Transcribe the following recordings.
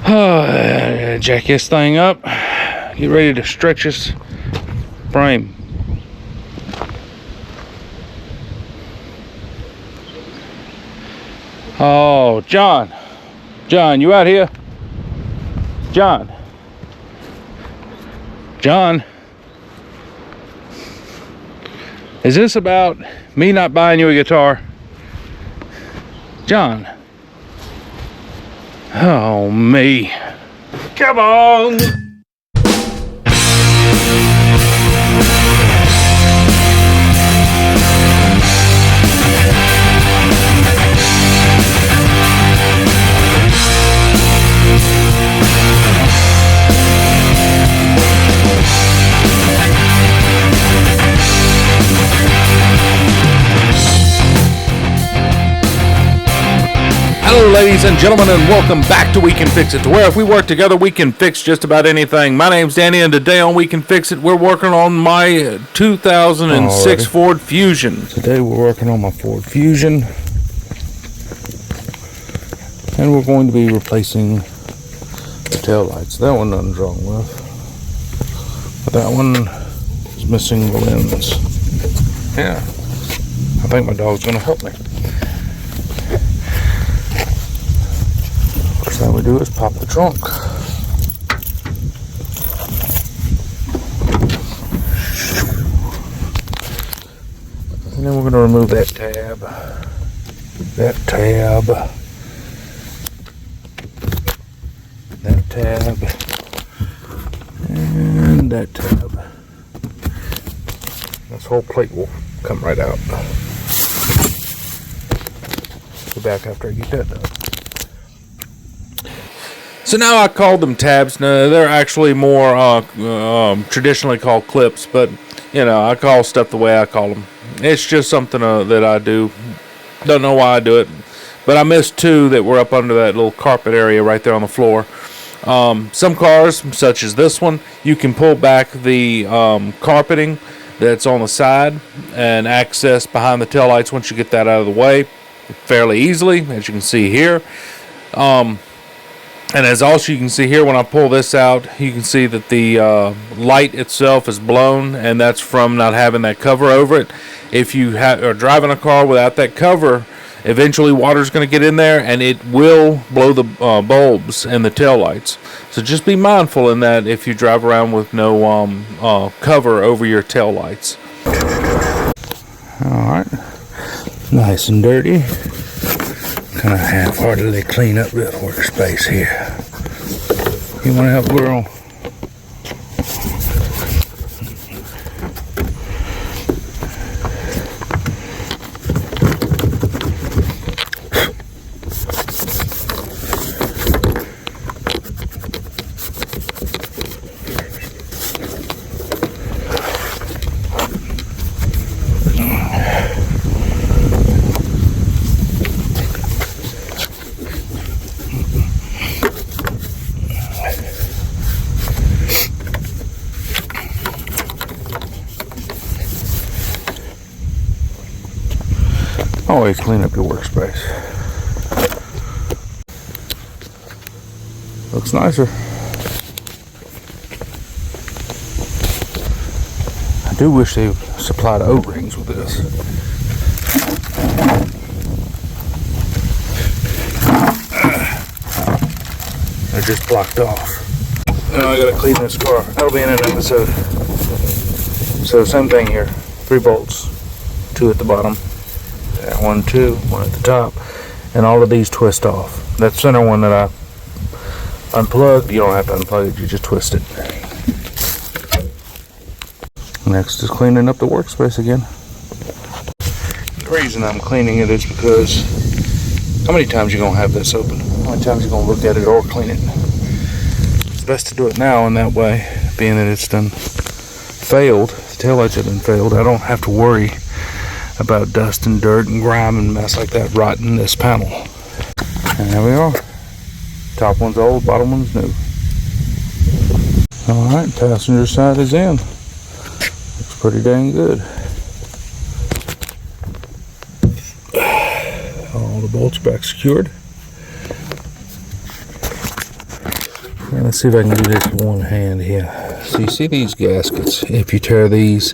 Jack this thing up. Get ready to stretch this frame. Oh, John, you out here? John, is this about me not buying you a guitar? John. Oh, me. Come on. Hello ladies and gentlemen, and welcome back to We Can Fix It, to where if we work together we can fix just about anything. My name's Danny, and today on We Can Fix It we're working on my 2006 Ford Fusion. Today we're working on my Ford Fusion, and we're going to be replacing the tail lights. That one nothing's wrong with, but that one is missing the lens. Yeah, I think my dog's going to help me. First thing we do is pop the trunk. And then we're going to remove that tab, that tab, and that tab. This whole plate will come right out. Go back after I get that done. So now I called them tabs. No, they're actually more traditionally called clips, but you know, I call stuff the way I call them. It's just something that I do. Don't know why I do it, but I missed two that were up under that little carpet area right there on the floor. Some cars, such as this one, you can pull back the carpeting that's on the side and access behind the taillights once you get that out of the way fairly easily, as you can see here. And as also you can see here, when I pull this out, you can see that the light itself is blown, and that's from not having that cover over it. If you are driving a car without that cover, eventually water's going to get in there, and it will blow the bulbs and the tail lights. So just be mindful in that if you drive around with no cover over your tail lights. All right, nice and dirty. Kind of half-heartedly clean up this workspace here. You want to help, girl? Always clean up your workspace. Looks nicer. I do wish they supplied O-rings with this. They're just blocked off. Now I gotta clean this car. That'll be in an episode. So same thing here. 3 bolts, 2 at the bottom. 1, 2, 1 at the top, and all of these twist off. That center one that I unplugged, you don't have to unplug it, you just twist it. Next is cleaning up the workspace again. The reason I'm cleaning it is because how many times you gonna have this open? How many times you gonna look at it or clean it? It's best to do it now, and that way, being that it's done failed, the taillights have been failed, I don't have to worry about dust and dirt and grime and mess like that rotting this panel. And there we are. Top one's old, bottom one's new. Alright, passenger side is in. Looks pretty dang good. All the bolts back secured. Let's see if I can do this with one hand here. So you see these gaskets, if you tear these,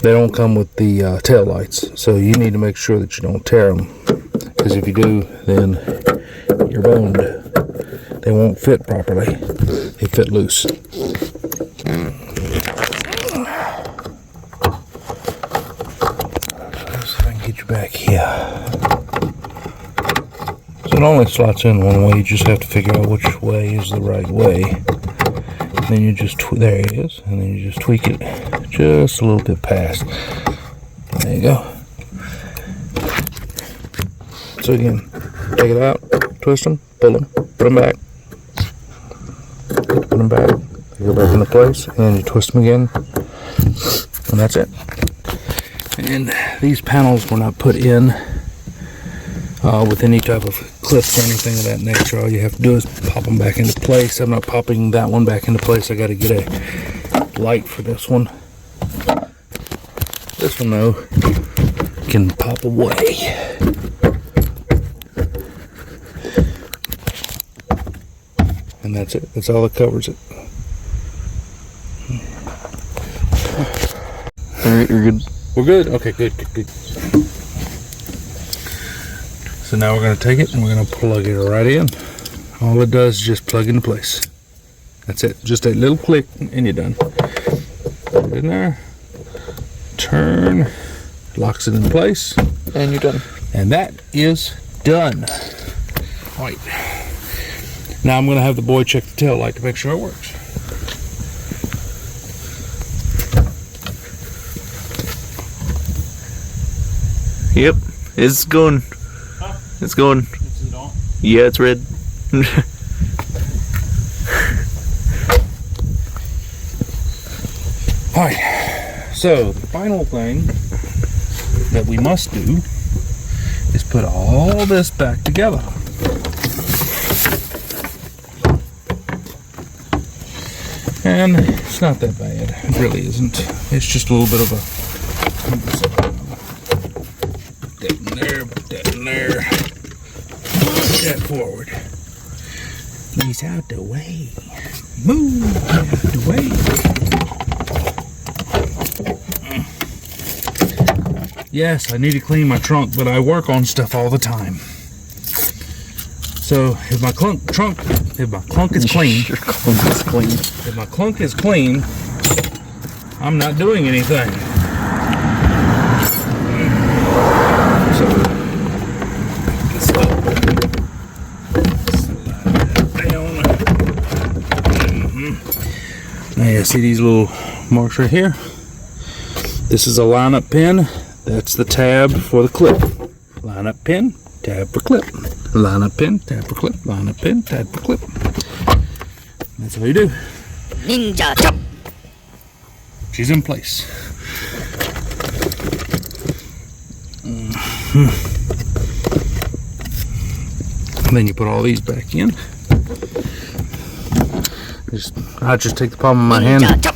they don't come with the tail lights. So you need to make sure that you don't tear them. Because if you do, then you're boned. They won't fit properly. They fit loose. Let's see if I can get you back here. So it only slots in one way. You just have to figure out which way is the right way. And then you just, there it is. And then you just tweak it just a little bit past. There you go. So again, take it out, twist them, pull them, put them back. Put them back. They go back into place. And then you twist them again. And that's it. And these panels were not put in with any type of clips or anything of that nature. All you have to do is pop them back into place. I'm not popping that one back into place. I got to get a light for this one. This one though can pop away. And that's it. That's all that covers it. Alright, you're good. We're good? Okay, good. So now we're going to take it and we're going to plug it right in. All it does is just plug into place. That's it. Just a little click and you're done. Put it in there. Turn. Locks it in place. And you're done. And that is done. Right. Now I'm going to have the boy check the tail light to make sure it works. Yep, it's going. Huh? It's going. Is it on? Yeah, it's red. Alright, so the final thing that we must do is put all this back together. And it's not that bad. It really isn't. It's just a little bit of a... Put that in there, put that in there. Push that forward. He's out the way. Move out the way. Yes, I need to clean my trunk, but I work on stuff all the time. So if my clunk is clean, Your clunk is clean. if my clunk is clean, I'm not doing anything. So slide that down. Now you see these little marks right here. This is a lineup pin. That's the tab for the clip. Lineup pin, tab for clip. Lineup pin, tab for clip. Lineup pin, tab for clip. That's what you do. Ninja chop. She's in place. And then you put all these back in. I just take the palm of my hand, Ninja chop.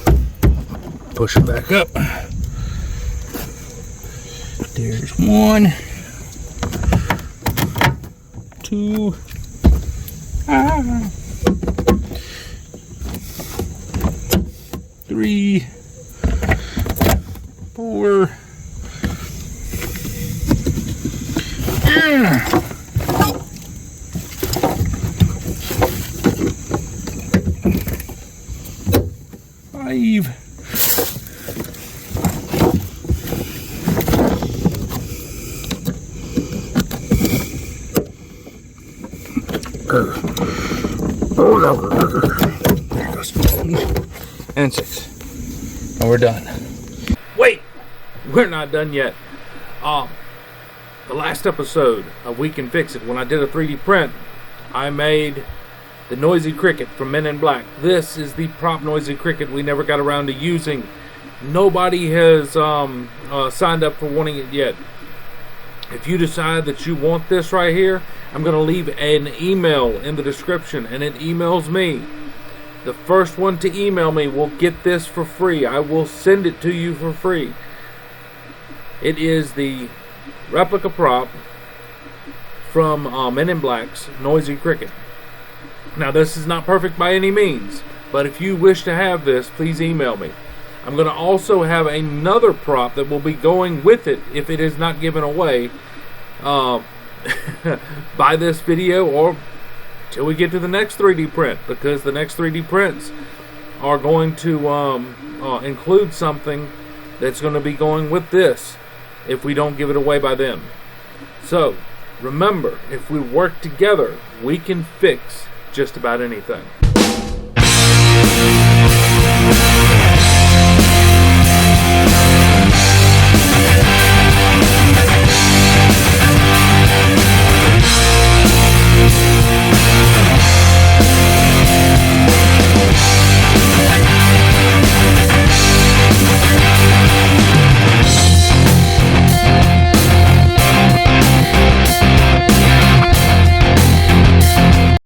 push it back up. There's 1, 2, 3, 4, 5. There it goes. And 6. And we're done. Wait! We're not done yet. The last episode of We Can Fix It, when I did a 3D print, I made the Noisy Cricket from Men in Black. This is the prop Noisy Cricket we never got around to using. Nobody has signed up for wanting it yet. If you decide that you want this right here, I'm going to leave an email in the description, and it emails me. The first one to email me will get this for free. I will send it to you for free. It is the replica prop from Men in Black's Noisy Cricket. Now, this is not perfect by any means, but if you wish to have this, please email me. I'm going to also have another prop that will be going with it if it is not given away by this video or till we get to the next 3D print, because the next 3D prints are going to include something that's going to be going with this if we don't give it away by then. So remember, if we work together, we can fix just about anything.